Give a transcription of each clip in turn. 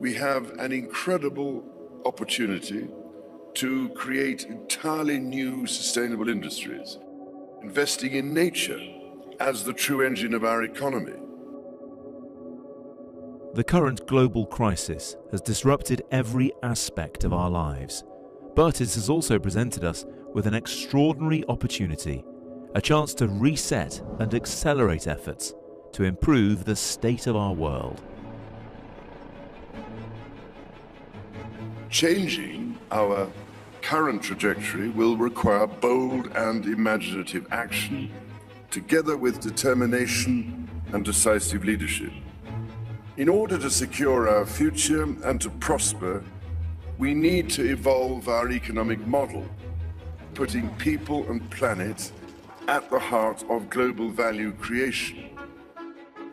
We have an incredible opportunity to create entirely new sustainable industries, investing in nature as the true engine of our economy. The current global crisis has disrupted every aspect of our lives, but it has also presented us with an extraordinary opportunity, a chance to reset and accelerate efforts to improve the state of our world. Changing our current trajectory will require bold and imaginative action, together with determination and decisive leadership. In order to secure our future and to prosper, we need to evolve our economic model, putting people and planet at the heart of global value creation.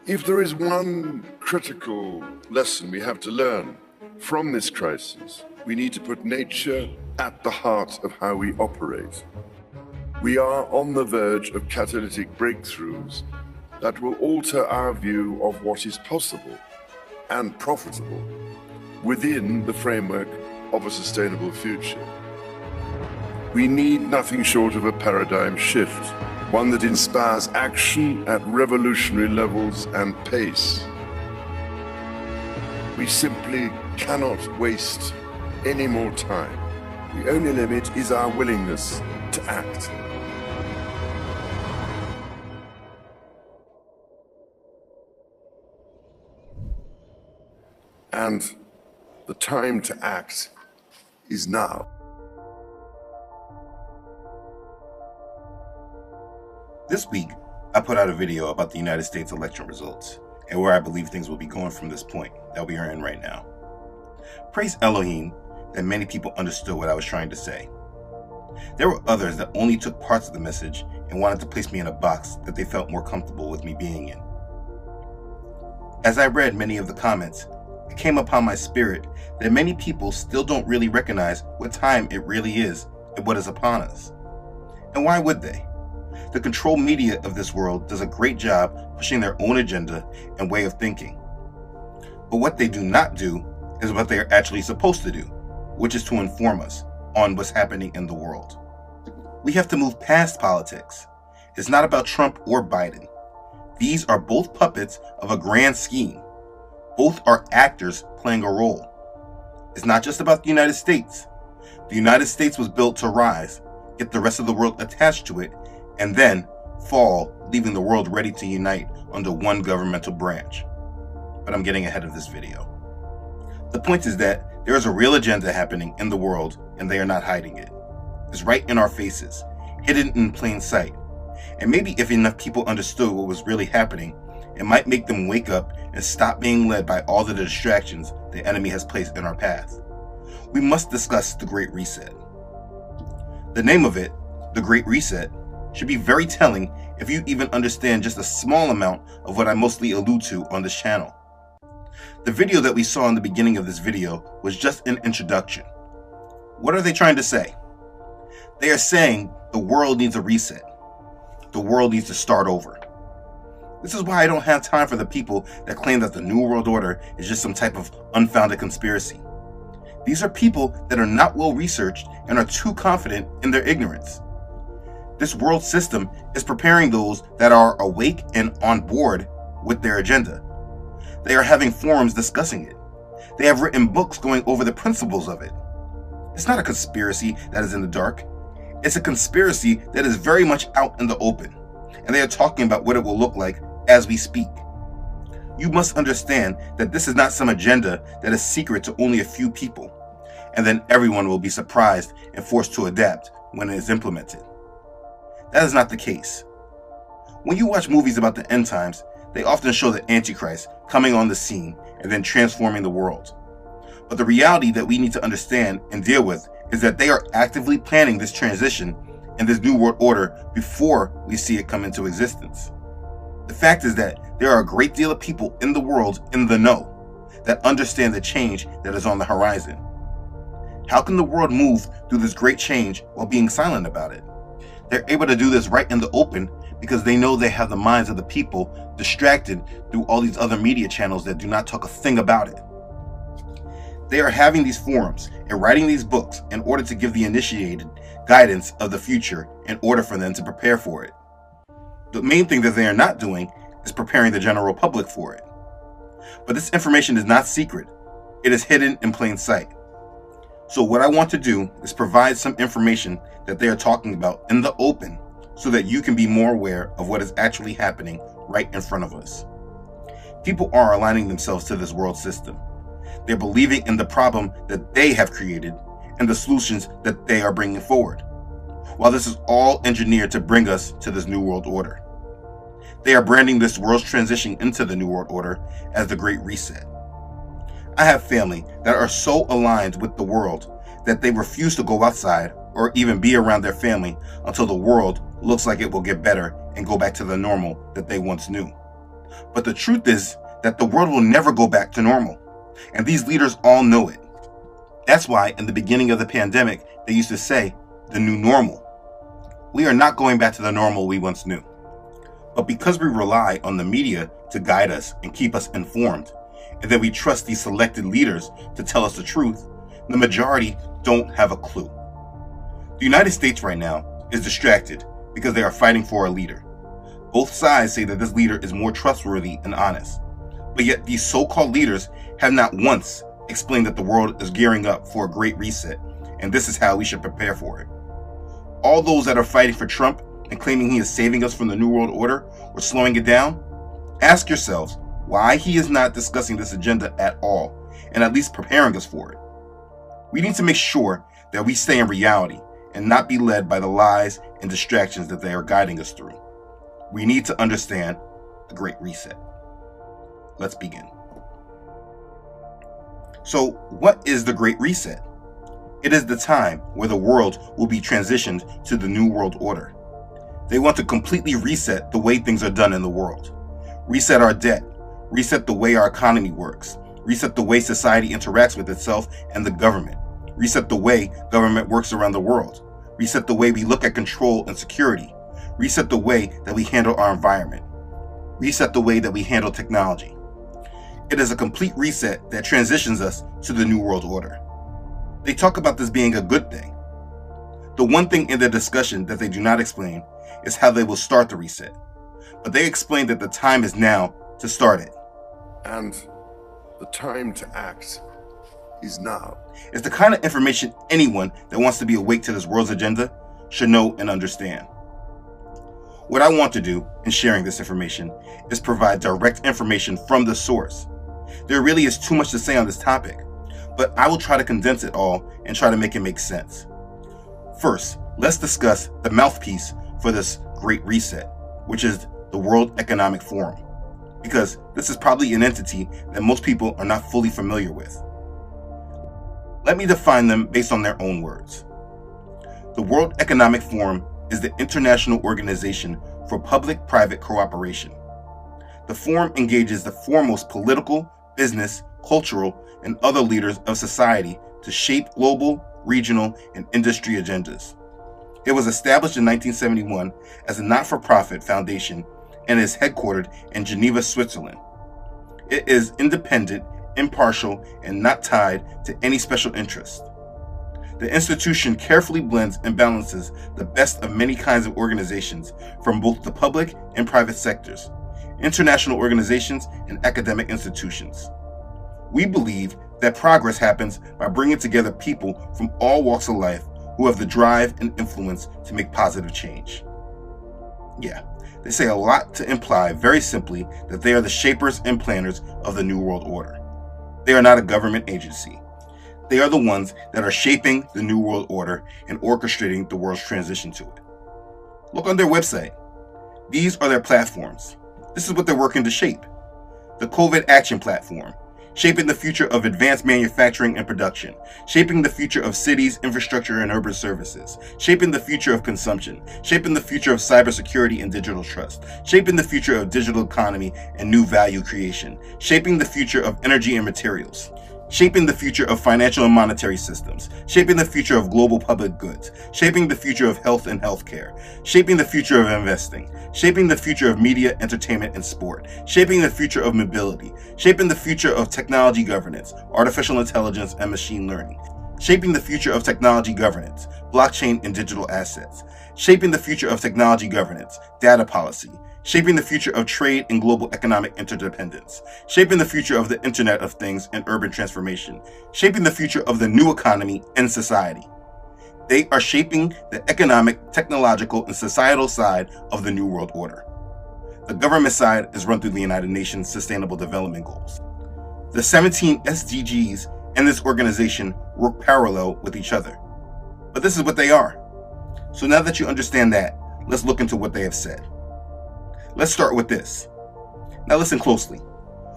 If there is one critical lesson we have to learn from this crisis, we need to put nature at the heart of how we operate. We are on the verge of catalytic breakthroughs that will alter our view of what is possible and profitable within the framework of a sustainable future. We need nothing short of a paradigm shift, one that inspires action at revolutionary levels and pace. We simply cannot waste any more time. The only limit is our willingness to act. And the time to act is now. This week, I put out a video about the United States election results and where I believe things will be going from this point that we are in right now. Praise Elohim that many people understood what I was trying to say. There were others that only took parts of the message and wanted to place me in a box that they felt more comfortable with me being in. As I read many of the comments, it came upon my spirit that many people still don't really recognize what time it really is and what is upon us. And why would they? The control media of this world does a great job pushing their own agenda and way of thinking. But what they do not do is what they are actually supposed to do, which is to inform us on what's happening in the world. We have to move past politics. It's not about Trump or Biden. These are both puppets of a grand scheme. Both are actors playing a role. It's not just about the United States. The United States was built to rise, get the rest of the world attached to it, and then fall, leaving the world ready to unite under one governmental branch. But I'm getting ahead of this video. The point is that there is a real agenda happening in the world, and they are not hiding it. It's right in our faces, hidden in plain sight. And maybe if enough people understood what was really happening, it might make them wake up and stop being led by all the distractions the enemy has placed in our path. We must discuss the Great Reset. The name of it, the Great Reset, should be very telling if you even understand just a small amount of what I mostly allude to on this channel. The video that we saw in the beginning of this video was just an introduction. What are they trying to say? They are saying the world needs a reset. The world needs to start over. This is why I don't have time for the people that claim that the New World Order is just some type of unfounded conspiracy. These are people that are not well researched and are too confident in their ignorance. This world system is preparing those that are awake and on board with their agenda. They are having forums discussing it. They have written books going over the principles of it. It's not a conspiracy that is in the dark. It's a conspiracy that is very much out in the open, and they are talking about what it will look like as we speak. You must understand that this is not some agenda that is secret to only a few people, and then everyone will be surprised and forced to adapt when it is implemented. That is not the case. When you watch movies about the end times, they often show the Antichrist coming on the scene and then transforming the world. But the reality that we need to understand and deal with is that they are actively planning this transition and this new world order before we see it come into existence. The fact is that there are a great deal of people in the world in the know that understand the change that is on the horizon. How can the world move through this great change while being silent about it? They're able to do this right in the open because they know they have the minds of the people distracted through all these other media channels that do not talk a thing about it. They are having these forums and writing these books in order to give the initiated guidance of the future in order for them to prepare for it. The main thing that they are not doing is preparing the general public for it. But this information is not secret. It is hidden in plain sight. So what I want to do is provide some information that they are talking about in the open so that you can be more aware of what is actually happening right in front of us. People are aligning themselves to this world system. They're believing in the problem that they have created and the solutions that they are bringing forward. While this is all engineered to bring us to this new world order. They are branding this world's transition into the new world order as the Great Reset. I have family that are so aligned with the world that they refuse to go outside or even be around their family until the world looks like it will get better and go back to the normal that they once knew. But the truth is that the world will never go back to normal, and these leaders all know it. That's why in the beginning of the pandemic, they used to say, the new normal. We are not going back to the normal we once knew. But because we rely on the media to guide us and keep us informed, and that we trust these selected leaders to tell us the truth, the majority don't have a clue. The United States right now is distracted because they are fighting for a leader. Both sides say that this leader is more trustworthy and honest, but yet these so-called leaders have not once explained that the world is gearing up for a great reset, and this is how we should prepare for it. All those that are fighting for Trump and claiming he is saving us from the New World Order or slowing it down, ask yourselves why he is not discussing this agenda at all and at least preparing us for it. We need to make sure that we stay in reality and not be led by the lies and distractions that they are guiding us through. We need to understand the Great Reset. Let's begin. So, what is the Great Reset? It is the time where the world will be transitioned to the New World Order. They want to completely reset the way things are done in the world. Reset our debt, reset the way our economy works, reset the way society interacts with itself and the government, reset the way government works around the world, reset the way we look at control and security, reset the way that we handle our environment, reset the way that we handle technology. It is a complete reset that transitions us to the New World Order. They talk about this being a good thing. The one thing in their discussion that they do not explain is how they will start the reset. But they explain that the time is now to start it. And the time to act is now. It's the kind of information anyone that wants to be awake to this world's agenda should know and understand. What I want to do in sharing this information is provide direct information from the source. There really is too much to say on this topic, but I will try to condense it all and try to make it make sense. First, let's discuss the mouthpiece for this Great Reset, which is the World Economic Forum, because this is probably an entity that most people are not fully familiar with. Let me define them based on their own words. The World Economic Forum is the international organization for public-private cooperation. The forum engages the foremost political, business, cultural, and other leaders of society to shape global, regional, and industry agendas. It was established in 1971 as a not-for-profit foundation and is headquartered in Geneva, Switzerland. It is independent, impartial, and not tied to any special interest. The institution carefully blends and balances the best of many kinds of organizations from both the public and private sectors, international organizations, and academic institutions. We believe that progress happens by bringing together people from all walks of life who have the drive and influence to make positive change. Yeah, they say a lot to imply very simply that they are the shapers and planners of the New World Order. They are not a government agency. They are the ones that are shaping the New World Order and orchestrating the world's transition to it. Look on their website. These are their platforms. This is what they're working to shape. The COVID Action Platform, shaping the future of advanced manufacturing and production, shaping the future of cities, infrastructure, and urban services, shaping the future of consumption, shaping the future of cybersecurity and digital trust, shaping the future of digital economy and new value creation, shaping the future of energy and materials. shaping the future of financial and monetary systems, shaping the future of global public goods, shaping the future of health and healthcare, shaping the future of investing, shaping the future of media, entertainment, and sport, shaping the future of mobility, shaping the future of technology governance, artificial intelligence, and machine learning, shaping the future of technology governance, blockchain and digital assets, shaping the future of technology governance, data policy, shaping the future of trade and global economic interdependence, shaping the future of the Internet of Things and urban transformation, shaping the future of the new economy and society. They are shaping the economic, technological, and societal side of the New World Order. The government side is run through the United Nations Sustainable Development Goals. The 17 SDGs and this organization work parallel with each other. But this is what they are. So now that you understand that, let's look into what they have said. Let's start with this. Now listen closely.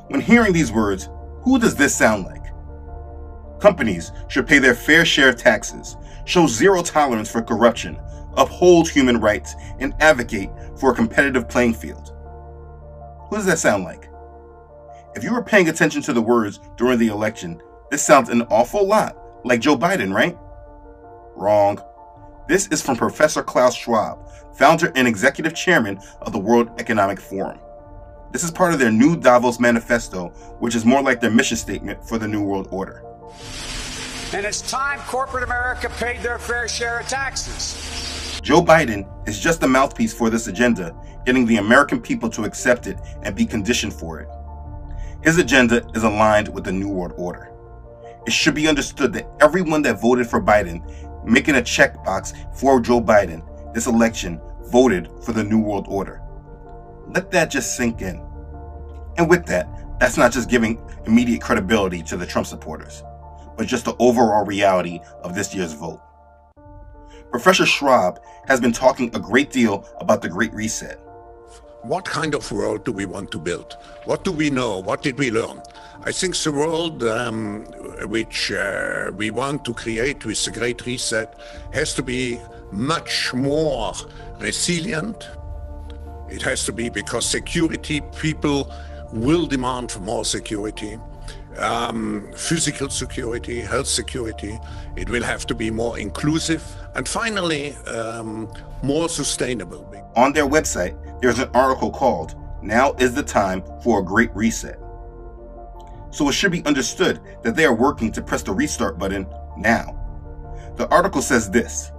When hearing these words, who does this sound like? Companies should pay their fair share of taxes, show zero tolerance for corruption, uphold human rights, and advocate for a competitive playing field. Who does that sound like? If you were paying attention to the words during the election, this sounds an awful lot like Joe Biden, right? Wrong. This is from Professor Klaus Schwab, founder and executive chairman of the World Economic Forum. This is part of their new Davos Manifesto, which is more like their mission statement for the New World Order. And it's time corporate America paid their fair share of taxes. Joe Biden is just a mouthpiece for this agenda, getting the American people to accept it and be conditioned for it. His agenda is aligned with the New World Order. It should be understood that everyone that voted for Biden, making a checkbox for Joe Biden this election, voted for the New World Order. Let that just sink in. And with that, that's not just giving immediate credibility to the Trump supporters, but just the overall reality of this year's vote. Professor Schwab has been talking a great deal about the Great Reset. What kind of world do we want to build? What do we know? What did we learn? I think the world which we want to create with the Great Reset has to be much more resilient. It has to be because security, people will demand more security. Physical security, health security. It will have to be more inclusive and finally more sustainable. On their website, there's an article called "Now is the Time for a Great Reset." So it should be understood that they are working to press the restart button now. The article says this: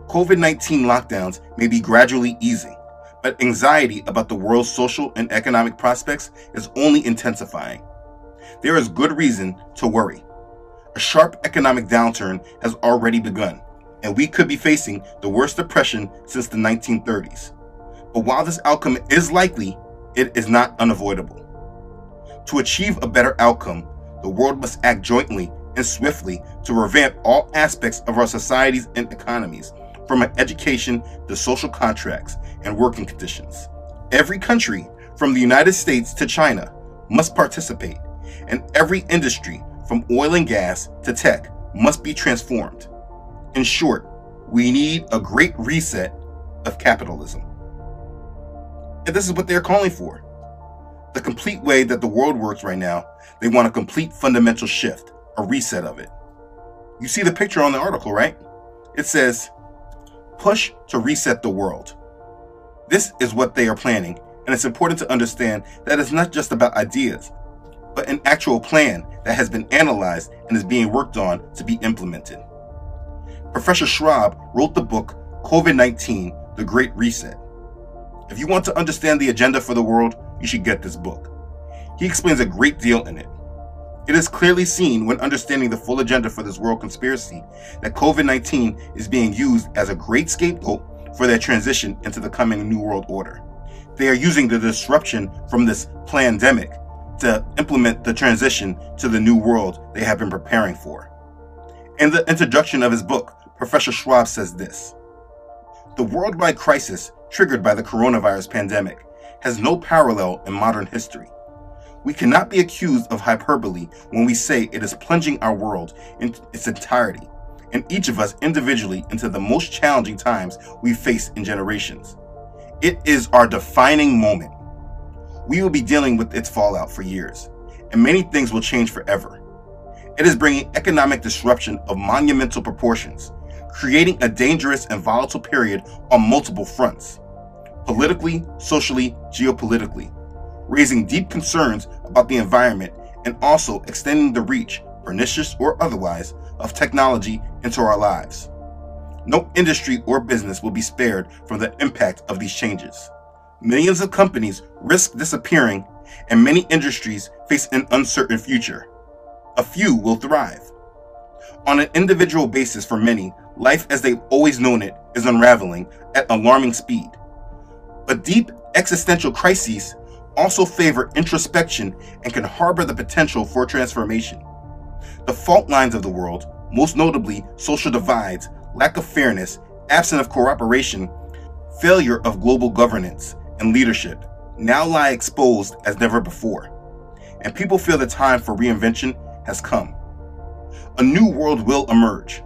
COVID-19 lockdowns may be gradually easing, but anxiety about the world's social and economic prospects is only intensifying. There is good reason to worry. A sharp economic downturn has already begun, and we could be facing the worst depression since the 1930s. But while this outcome is likely, it is not unavoidable. To achieve a better outcome, the world must act jointly and swiftly to revamp all aspects of our societies and economies, from education to social contracts and working conditions. Every country, from the United States to China, must participate, and every industry, from oil and gas to tech, must be transformed. In short, we need a great reset of capitalism. And this is what they're calling for. The complete way that the world works right now, they want a complete fundamental shift, a reset of it. You see the picture on the article, right? It says, "Push to reset the world." This is what they are planning, and it's important to understand that it's not just about ideas, but an actual plan that has been analyzed and is being worked on to be implemented. Professor Schwab wrote the book COVID-19, The Great Reset. If you want to understand the agenda for the world, you should get this book. He explains a great deal in it. It is clearly seen when understanding the full agenda for this world conspiracy that COVID-19 is being used as a great scapegoat for their transition into the coming New World Order. They are using the disruption from this plandemic to implement the transition to the new world they have been preparing for. In the introduction of his book, Professor Schwab says this: "The worldwide crisis triggered by the coronavirus pandemic has no parallel in modern history. We cannot be accused of hyperbole when we say it is plunging our world in its entirety, and each of us individually, into the most challenging times we've faced in generations. It is our defining moment. We will be dealing with its fallout for years, and many things will change forever. It is bringing economic disruption of monumental proportions, creating a dangerous and volatile period on multiple fronts, politically, socially, geopolitically, raising deep concerns about the environment and also extending the reach, pernicious or otherwise, of technology into our lives. No industry or business will be spared from the impact of these changes. Millions of companies risk disappearing, and many industries face an uncertain future. A few will thrive. On an individual basis for many, life as they've always known it is unraveling at alarming speed. But deep existential crises also favor introspection and can harbor the potential for transformation. The fault lines of the world, most notably social divides, lack of fairness, absence of cooperation, failure of global governance and leadership, now lie exposed as never before, and people feel the time for reinvention has come. A new world will emerge,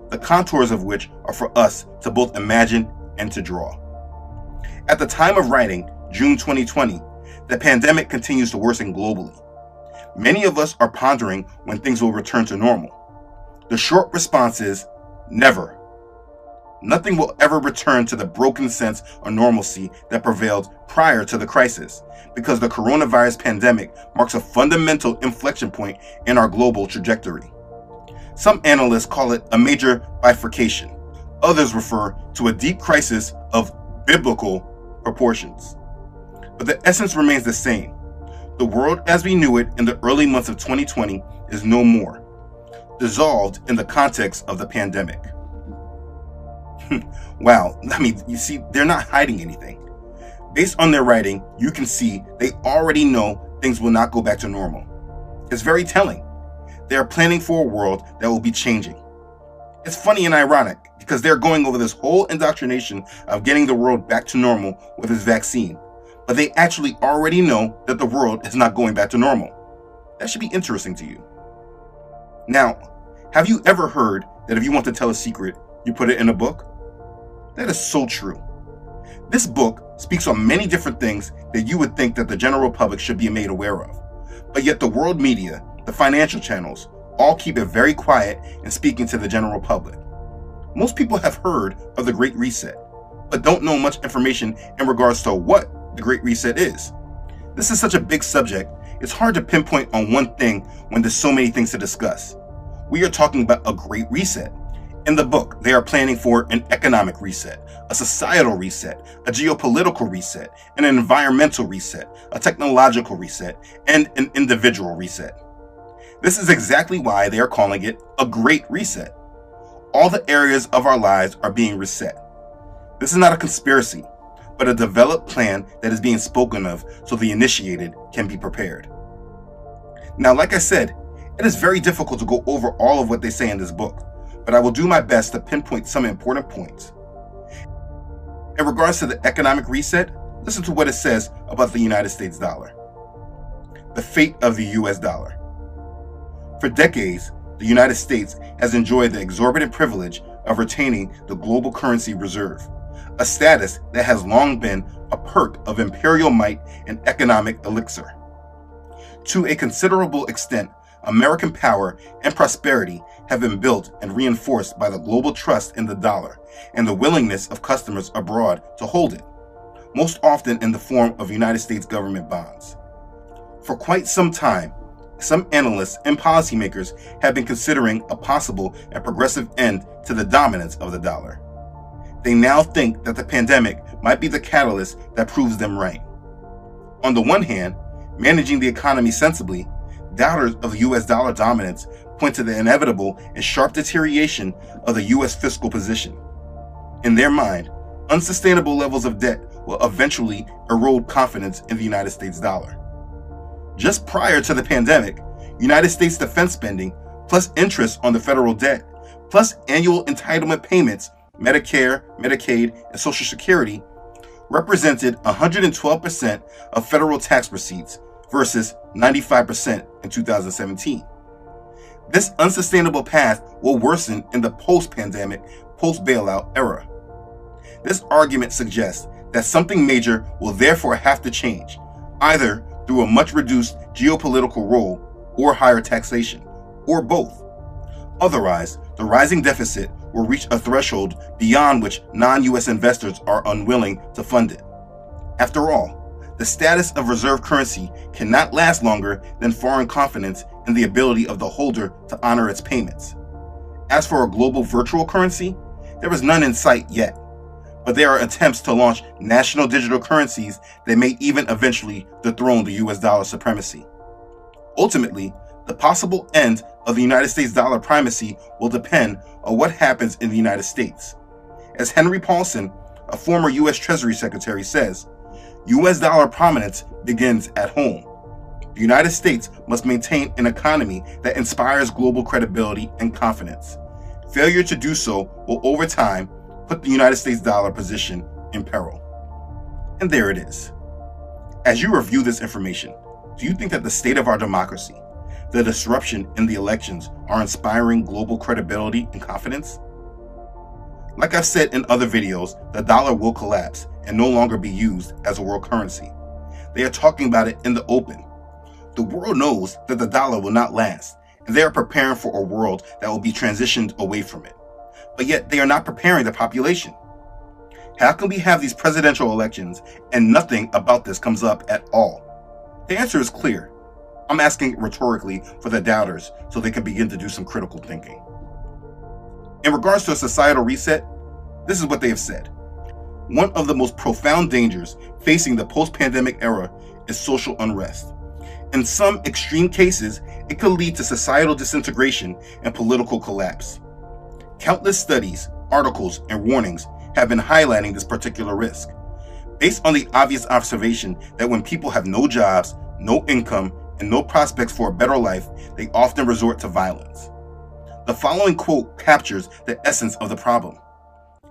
the contours of which are for us to both imagine and to draw. At the time of writing, June 2020, the pandemic continues to worsen globally. Many of us are pondering when things will return to normal. The short response is never. Nothing will ever return to the broken sense of normalcy that prevailed prior to the crisis, because the coronavirus pandemic marks a fundamental inflection point in our global trajectory. Some analysts call it a major bifurcation. Others refer to a deep crisis of biblical proportions. But the essence remains the same. The world as we knew it in the early months of 2020 is no more, dissolved in the context of the pandemic. Wow, I mean, you see, they're not hiding anything. Based on their writing, you can see they already know things will not go back to normal. It's very telling. They are planning for a world that will be changing. It's funny and ironic because they're going over this whole indoctrination of getting the world back to normal with this vaccine, but they actually already know that the world is not going back to normal. That should be interesting to you. Now, have you ever heard that if you want to tell a secret, you put it in a book? That is so true. This book speaks on many different things that you would think that the general public should be made aware of. But yet the world media, the financial channels, all keep it very quiet in speaking to the general public. Most people have heard of the Great Reset, but don't know much information in regards to what the Great Reset is. This is such a big subject, it's hard to pinpoint on one thing when there's so many things to discuss. We are talking about a Great Reset. In the book, they are planning for an economic reset, a societal reset, a geopolitical reset, an environmental reset, a technological reset, and an individual reset. This is exactly why they are calling it a Great Reset. All the areas of our lives are being reset. This is not a conspiracy, but a developed plan that is being spoken of so the initiated can be prepared. Now, like I said, it is very difficult to go over all of what they say in this book, but I will do my best to pinpoint some important points. In regards to the economic reset, listen to what it says about the United States dollar. The fate of the US dollar. For decades, the United States has enjoyed the exorbitant privilege of retaining the global currency reserve, a status that has long been a perk of imperial might and economic elixir. To a considerable extent, American power and prosperity have been built and reinforced by the global trust in the dollar and the willingness of customers abroad to hold it, most often in the form of United States government bonds. For quite some time, some analysts and policymakers have been considering a possible and progressive end to the dominance of the dollar. They now think that the pandemic might be the catalyst that proves them right. On the one hand, managing the economy sensibly, doubters of the US dollar dominance point to the inevitable and sharp deterioration of the US fiscal position. In their mind, unsustainable levels of debt will eventually erode confidence in the United States dollar. Just prior to the pandemic, United States defense spending, plus interest on the federal debt, plus annual entitlement payments, Medicare, Medicaid, and Social Security, represented 112% of federal tax receipts versus 95% in 2017. This unsustainable path will worsen in the post-pandemic, post-bailout era. This argument suggests that something major will therefore have to change, either through a much reduced geopolitical role or higher taxation, or both. Otherwise, the rising deficit will reach a threshold beyond which non-US investors are unwilling to fund it. After all, the status of reserve currency cannot last longer than foreign confidence in the ability of the holder to honor its payments. As for a global virtual currency, there is none in sight yet, but there are attempts to launch national digital currencies that may even eventually dethrone the US dollar supremacy. Ultimately, the possible end of the United States dollar primacy will depend on what happens in the United States. As Henry Paulson, a former US Treasury Secretary, says, US dollar prominence begins at home. The United States must maintain an economy that inspires global credibility and confidence. Failure to do so will, over time, put the United States dollar position in peril. And there it is. As you review this information, do you think that the state of our democracy, the disruption in the elections, are inspiring global credibility and confidence? Like I've said in other videos, the dollar will collapse and no longer be used as a world currency. They are talking about it in the open. The world knows that the dollar will not last, and they are preparing for a world that will be transitioned away from it. But yet they are not preparing the population. How can we have these presidential elections and nothing about this comes up at all? The answer is clear. I'm asking rhetorically for the doubters so they can begin to do some critical thinking. In regards to a societal reset, this is what they have said. One of the most profound dangers facing the post-pandemic era is social unrest. In some extreme cases, it could lead to societal disintegration and political collapse. Countless studies, articles, and warnings have been highlighting this particular risk, based on the obvious observation that when people have no jobs, no income, and no prospects for a better life, they often resort to violence. The following quote captures the essence of the problem.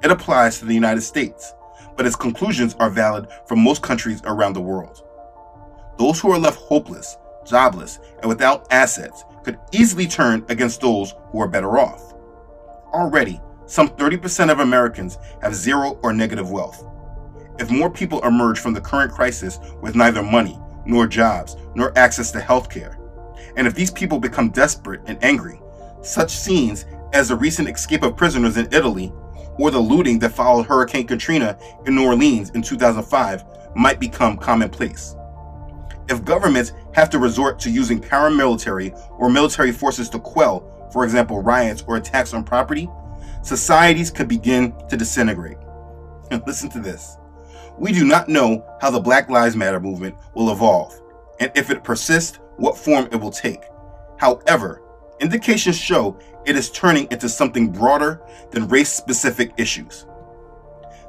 It applies to the United States, but its conclusions are valid for most countries around the world. Those who are left hopeless, jobless, and without assets could easily turn against those who are better off. Already, some 30% of Americans have zero or negative wealth. If more people emerge from the current crisis with neither money, nor jobs, nor access to health care, and if these people become desperate and angry, such scenes as the recent escape of prisoners in Italy or the looting that followed Hurricane Katrina in New Orleans in 2005 might become commonplace. If governments have to resort to using paramilitary or military forces to quell, for example, riots or attacks on property, societies could begin to disintegrate. And listen to this. We do not know how the Black Lives Matter movement will evolve, and if it persists, what form it will take. However, indications show it is turning into something broader than race-specific issues.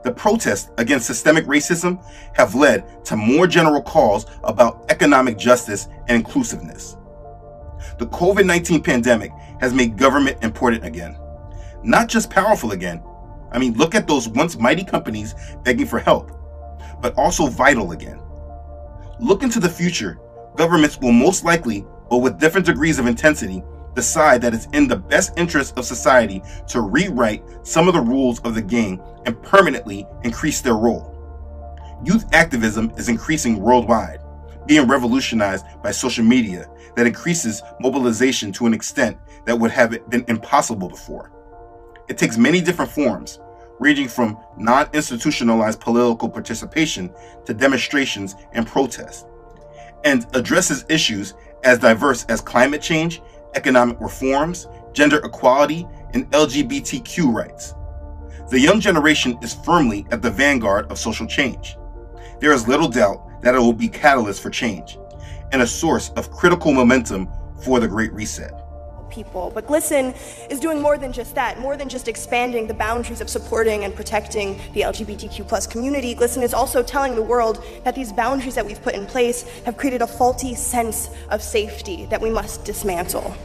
The protests against systemic racism have led to more general calls about economic justice and inclusiveness. The COVID-19 pandemic has made government important again, not just powerful again. I mean, look at those once mighty companies begging for help, but also vital again. Look into the future. Governments will most likely, but with different degrees of intensity, decide that it's in the best interest of society to rewrite some of the rules of the game and permanently increase their role. Youth activism is increasing worldwide, being revolutionized by social media that increases mobilization to an extent that would have been impossible before. It takes many different forms, ranging from non-institutionalized political participation to demonstrations and protests, and addresses issues as diverse as climate change, economic reforms, gender equality, and LGBTQ rights. The young generation is firmly at the vanguard of social change. There is little doubt that it will be a catalyst for change and a source of critical momentum for the Great Reset. People. But GLSEN is doing more than just that, more than just expanding the boundaries of supporting and protecting the LGBTQ+ community. GLSEN is also telling the world that these boundaries that we've put in place have created a faulty sense of safety that we must dismantle.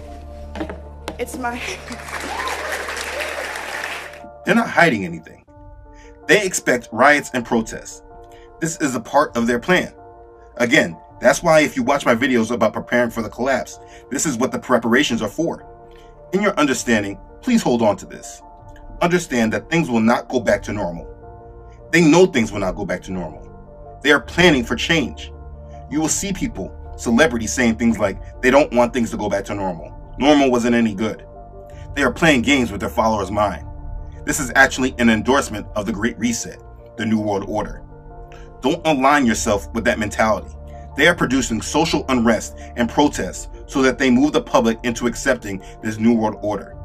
They're not hiding anything. They expect riots and protests. This is a part of their plan. Again, that's why if you watch my videos about preparing for the collapse, this is what the preparations are for. In your understanding, please hold on to this. Understand that things will not go back to normal. They know things will not go back to normal. They are planning for change. You will see people, celebrities, saying things like they don't want things to go back to normal, normal wasn't any good. They are playing games with their followers' mind. This is actually an endorsement of the Great Reset, the New World Order. Don't align yourself with that mentality. They are producing social unrest and protests so that they move the public into accepting this New World Order.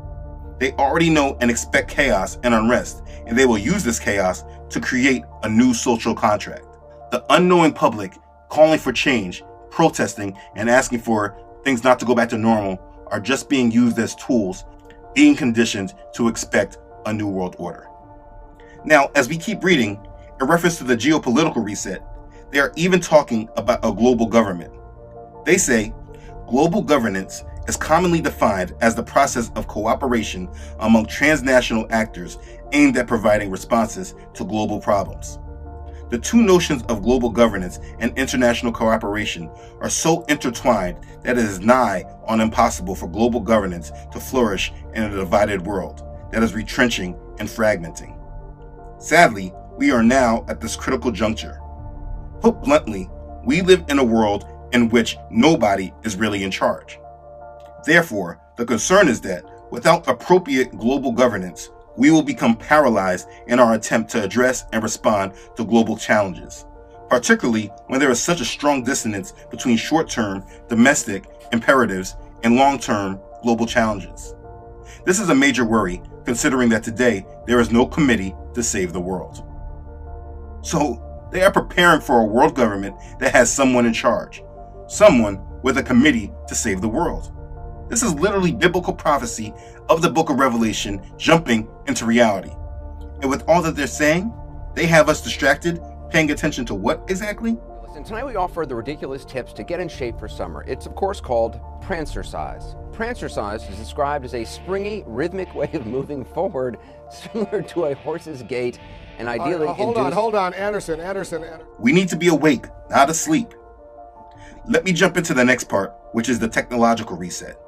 They already know and expect chaos and unrest, and they will use this chaos to create a new social contract. The unknowing public calling for change, protesting, and asking for things not to go back to normal are just being used as tools, being conditioned to expect a new world order. Now, as we keep reading, in reference to the geopolitical reset, they are even talking about a global government. They say, global governance is commonly defined as the process of cooperation among transnational actors aimed at providing responses to global problems. The two notions of global governance and international cooperation are so intertwined that it is nigh on impossible for global governance to flourish in a divided world that is retrenching and fragmenting. Sadly, we are now at this critical juncture. Put bluntly, we live in a world in which nobody is really in charge. Therefore, the concern is that without appropriate global governance, we will become paralyzed in our attempt to address and respond to global challenges, particularly when there is such a strong dissonance between short-term, domestic imperatives and long-term global challenges. This is a major worry, considering that today there is no committee to save the world. So, they are preparing for a world government that has someone in charge, someone with a committee to save the world. This is literally biblical prophecy of the book of Revelation jumping into reality. And with all that they're saying, they have us distracted, paying attention to what exactly? Listen, tonight we offer the ridiculous tips to get in shape for summer. It's of course called Prancercise. Prancercise is described as a springy, rhythmic way of moving forward, similar to a horse's gait, and ideally Hold on, Anderson. We need to be awake, not asleep. Let me jump into the next part, which is the technological reset.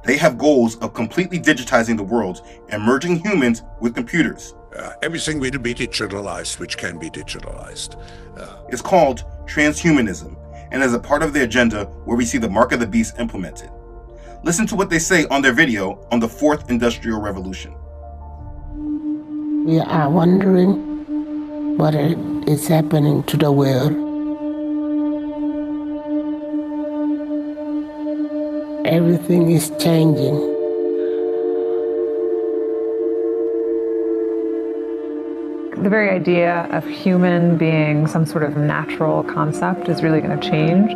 They have goals of completely digitizing the world and merging humans with computers. Everything will be digitalized, which can be digitalized. It's called transhumanism, and is a part of their agenda where we see the mark of the beast implemented. Listen to what they say on their video on the Fourth Industrial Revolution. We are wondering what is happening to the world. Everything is changing. The very idea of human being some sort of natural concept is really going to change.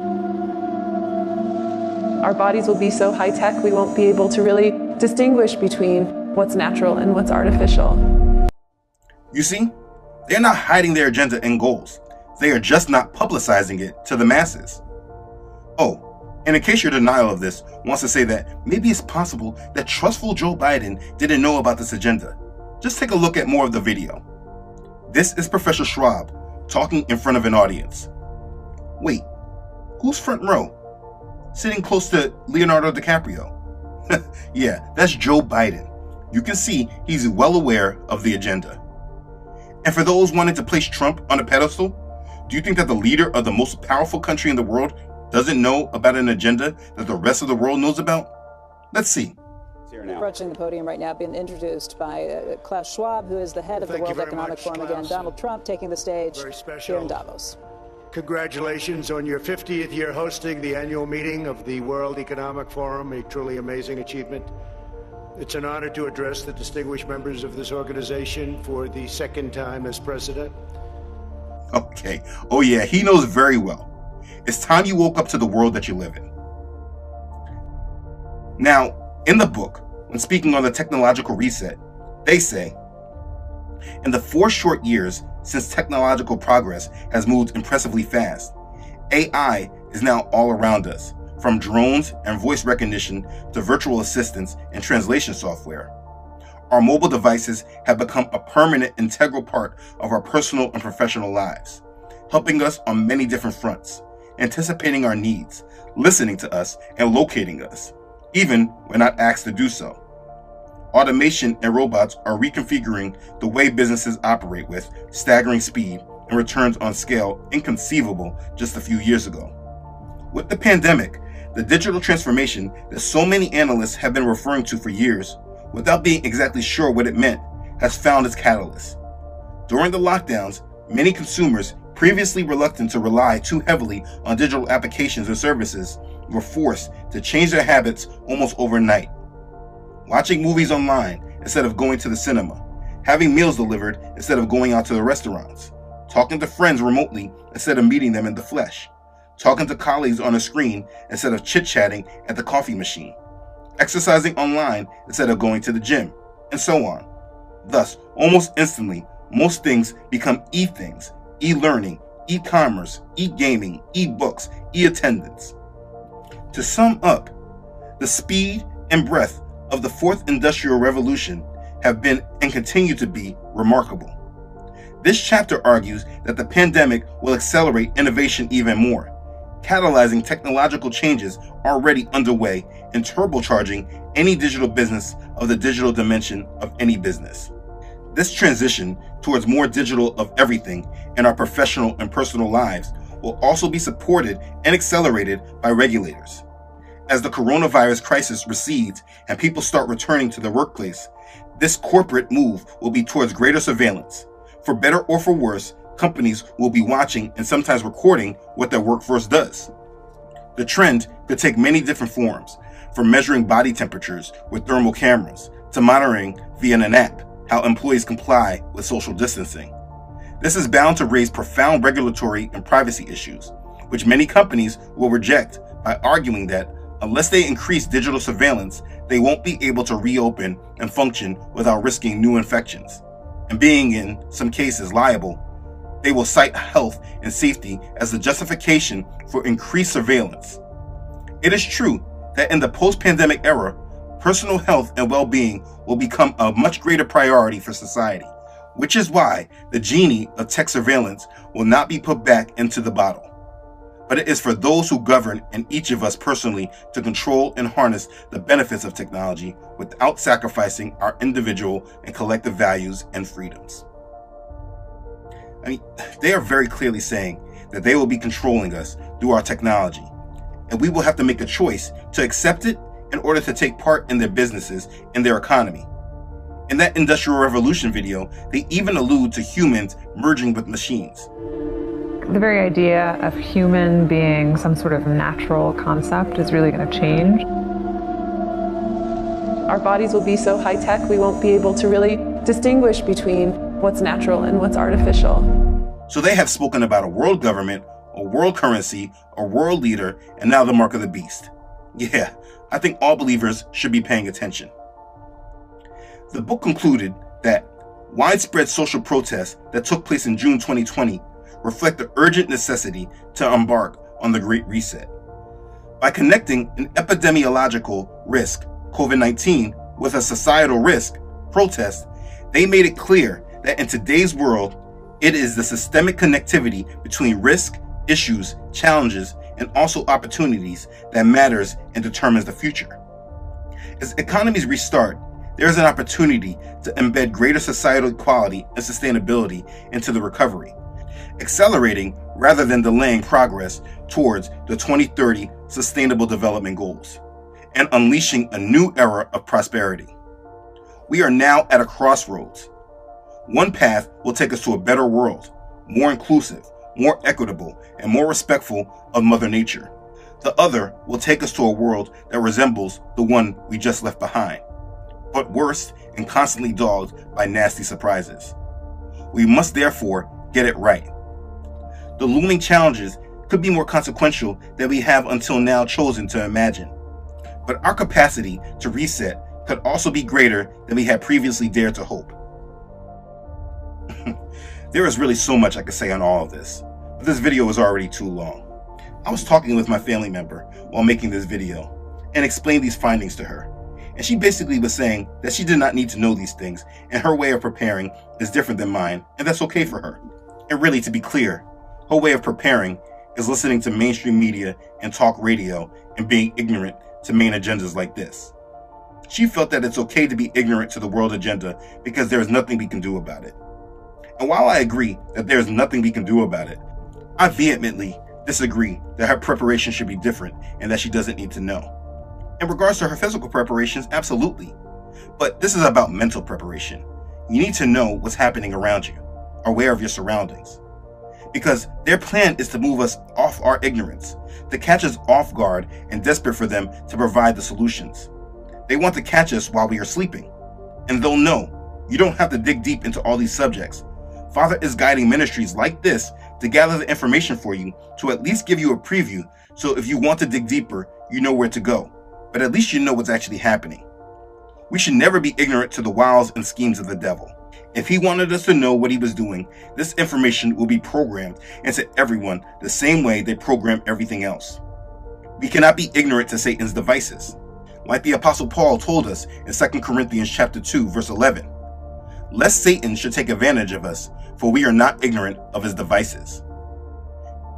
Our bodies will be so high-tech we won't be able to really distinguish between what's natural and what's artificial. You see, they're not hiding their agenda and goals. They are just not publicizing it to the masses. Oh, and in case your denial of this wants to say that maybe it's possible that trustful Joe Biden didn't know about this agenda, just take a look at more of the video. This is Professor Schwab talking in front of an audience. Wait, who's front row? Sitting close to Leonardo DiCaprio. Yeah, that's Joe Biden. You can see he's well aware of the agenda. And for those wanting to place Trump on a pedestal, do you think that the leader of the most powerful country in the world doesn't know about an agenda that the rest of the world knows about? Let's see. Approaching the podium right now, being introduced by Klaus Schwab, who is the head of the World Economic Forum. Again, Donald Trump taking the stage here in Davos. Congratulations on your 50th year hosting the annual meeting of the World Economic Forum, a truly amazing achievement. It's an honor to address the distinguished members of this organization for the second time as president. Okay. Oh yeah, he knows very well. It's time you woke up to the world that you live in. Now, in the book, when speaking on the technological reset, they say, in the 4 short years since technological progress has moved impressively fast, AI is now all around us, from drones and voice recognition to virtual assistants and translation software. Our mobile devices have become a permanent, integral part of our personal and professional lives, helping us on many different fronts, anticipating our needs, listening to us, and locating us, even when not asked to do so. Automation and robots are reconfiguring the way businesses operate with staggering speed and returns on scale inconceivable just a few years ago. With the pandemic, The digital transformation that so many analysts have been referring to for years, without being exactly sure what it meant, has found its catalyst. During the lockdowns, many consumers, previously reluctant to rely too heavily on digital applications or services, were forced to change their habits almost overnight. Watching movies online instead of going to the cinema, having meals delivered instead of going out to the restaurants, talking to friends remotely instead of meeting them in the flesh, talking to colleagues on a screen instead of chit-chatting at the coffee machine, exercising online instead of going to the gym, and so on. Thus, almost instantly, most things become e-things, e-learning, e-commerce, e-gaming, e-books, e-attendance. To sum up, the speed and breadth of the fourth industrial revolution have been and continue to be remarkable. This chapter argues that the pandemic will accelerate innovation even more, catalyzing technological changes already underway and turbocharging any digital business of the digital dimension of any business. This transition towards more digital of everything in our professional and personal lives will also be supported and accelerated by regulators. As the coronavirus crisis recedes and people start returning to the workplace, this corporate move will be towards greater surveillance. For better or for worse, companies will be watching and sometimes recording what their workforce does. The trend could take many different forms, from measuring body temperatures with thermal cameras to monitoring via an app how employees comply with social distancing. This is bound to raise profound regulatory and privacy issues, which many companies will reject by arguing that unless they increase digital surveillance, they won't be able to reopen and function without risking new infections. And being, in some cases, liable, they will cite health and safety as the justification for increased surveillance. It is true that in the post-pandemic era, personal health and well-being will become a much greater priority for society, which is why the genie of tech surveillance will not be put back into the bottle. But it is for those who govern and each of us personally to control and harness the benefits of technology without sacrificing our individual and collective values and freedoms. They are very clearly saying that they will be controlling us through our technology, and we will have to make a choice to accept it in order to take part in their businesses and their economy. In that Industrial Revolution video, they even allude to humans merging with machines. The very idea of human being some sort of natural concept is really going to change. Our bodies will be so high-tech we won't be able to really distinguish between what's natural and what's artificial. So they have spoken about a world government, a world currency, a world leader, and now the mark of the beast. Yeah, I think all believers should be paying attention. The book concluded that widespread social protests that took place in June 2020 reflect the urgent necessity to embark on the Great Reset. By connecting an epidemiological risk, COVID-19, with a societal risk, protest, they made it clear that in today's world, it is the systemic connectivity between risk, issues, challenges, and also opportunities that matters and determines the future. As economies restart, there is an opportunity to embed greater societal equality and sustainability into the recovery, accelerating rather than delaying progress towards the 2030 Sustainable Development Goals, and unleashing a new era of prosperity. We are now at a crossroads. One path will take us to a better world, more inclusive, more equitable, and more respectful of Mother Nature. The other will take us to a world that resembles the one we just left behind, but worse and constantly dogged by nasty surprises. We must therefore get it right. The looming challenges could be more consequential than we have until now chosen to imagine. But our capacity to reset could also be greater than we had previously dared to hope. There is really so much I could say on all of this, but this video is already too long. I was talking with my family member while making this video and explained these findings to her. And she basically was saying that she did not need to know these things, and her way of preparing is different than mine, and that's okay for her. And really, to be clear, her way of preparing is listening to mainstream media and talk radio and being ignorant to main agendas like this. She felt that it's okay to be ignorant to the world agenda because there is nothing we can do about it. And while I agree that there is nothing we can do about it, I vehemently disagree that her preparation should be different and that she doesn't need to know. In regards to her physical preparations, absolutely. But this is about mental preparation. You need to know what's happening around you, aware of your surroundings. Because their plan is to move us off our ignorance, to catch us off guard and desperate for them to provide the solutions. They want to catch us while we are sleeping. And they'll know you don't have to dig deep into all these subjects. Father is guiding ministries like this to gather the information for you, to at least give you a preview, so if you want to dig deeper, you know where to go. But at least you know what's actually happening. We should never be ignorant to the wiles and schemes of the devil. If he wanted us to know what he was doing, this information will be programmed into everyone the same way they program everything else. We cannot be ignorant to Satan's devices. Like the Apostle Paul told us in 2 Corinthians chapter 2, verse 11, lest Satan should take advantage of us, for we are not ignorant of his devices.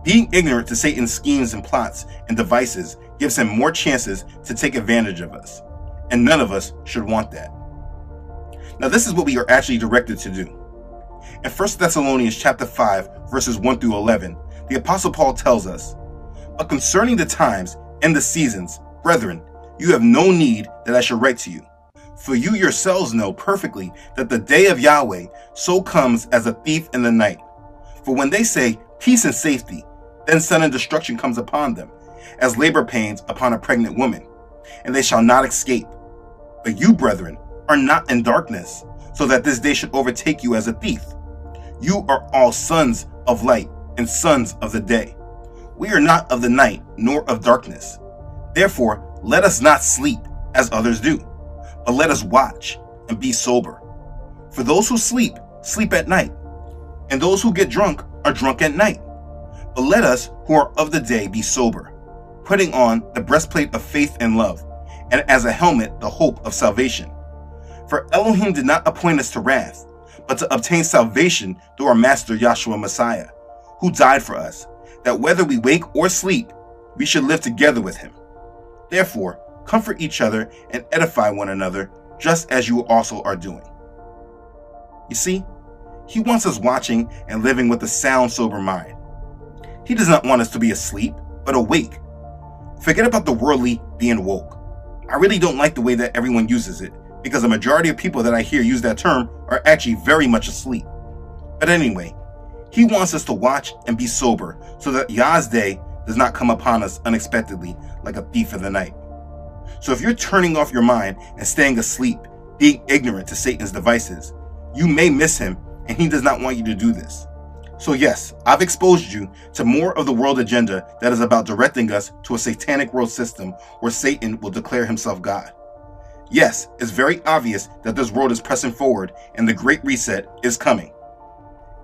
Being ignorant to Satan's schemes and plots and devices gives him more chances to take advantage of us, and none of us should want that. Now this is what we are actually directed to do. In 1 Thessalonians chapter 5, verses 1 through 11, the Apostle Paul tells us, but concerning the times and the seasons, brethren, you have no need that I should write to you. For you yourselves know perfectly that the day of Yahweh so comes as a thief in the night. For when they say peace and safety, then sudden destruction comes upon them, as labor pains upon a pregnant woman, and they shall not escape. But you, brethren, are not in darkness, so that this day should overtake you as a thief. You are all sons of light and sons of the day. We are not of the night, nor of darkness. Therefore, let us not sleep as others do, but let us watch and be sober. For those who sleep, sleep at night, and those who get drunk are drunk at night. But let us who are of the day be sober, putting on the breastplate of faith and love, and as a helmet the hope of salvation. For Elohim did not appoint us to wrath, but to obtain salvation through our Master Yahshua Messiah, who died for us, that whether we wake or sleep, we should live together with him. Therefore, comfort each other and edify one another, just as you also are doing. You see, he wants us watching and living with a sound, sober mind. He does not want us to be asleep, but awake. Forget about the worldly being woke. I really don't like the way that everyone uses it, because the majority of people that I hear use that term are actually very much asleep. But anyway, he wants us to watch and be sober so that Yah's day does not come upon us unexpectedly like a thief in the night. So if you're turning off your mind and staying asleep, being ignorant to Satan's devices, you may miss him, and he does not want you to do this. So yes, I've exposed you to more of the world agenda that is about directing us to a satanic world system where Satan will declare himself God. Yes, it's very obvious that this world is pressing forward and the Great Reset is coming.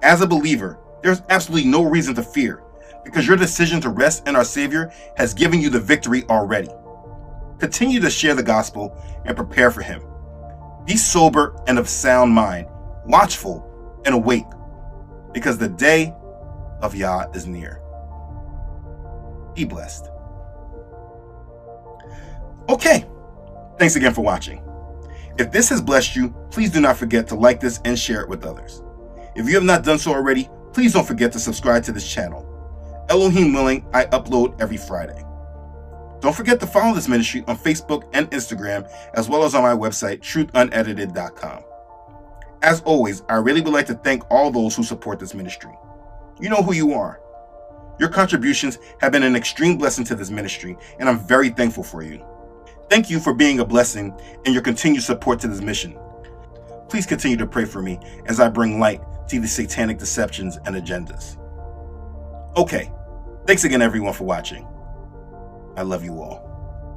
As a believer, there's absolutely no reason to fear, because your decision to rest in our Savior has given you the victory already. Continue to share the gospel and prepare for him. Be sober and of sound mind, watchful and awake, because the day of Yah is near. Be blessed. Okay, thanks again for watching. If this has blessed you, please do not forget to like this and share it with others. If you have not done so already, please don't forget to subscribe to this channel. Elohim willing, I upload every Friday. Don't forget to follow this ministry on Facebook and Instagram, as well as on my website, truthunedited.com. As always, I really would like to thank all those who support this ministry. You know who you are. Your contributions have been an extreme blessing to this ministry, and I'm very thankful for you. Thank you for being a blessing and your continued support to this mission. Please continue to pray for me as I bring light to these satanic deceptions and agendas. Okay, thanks again everyone for watching. I love you all.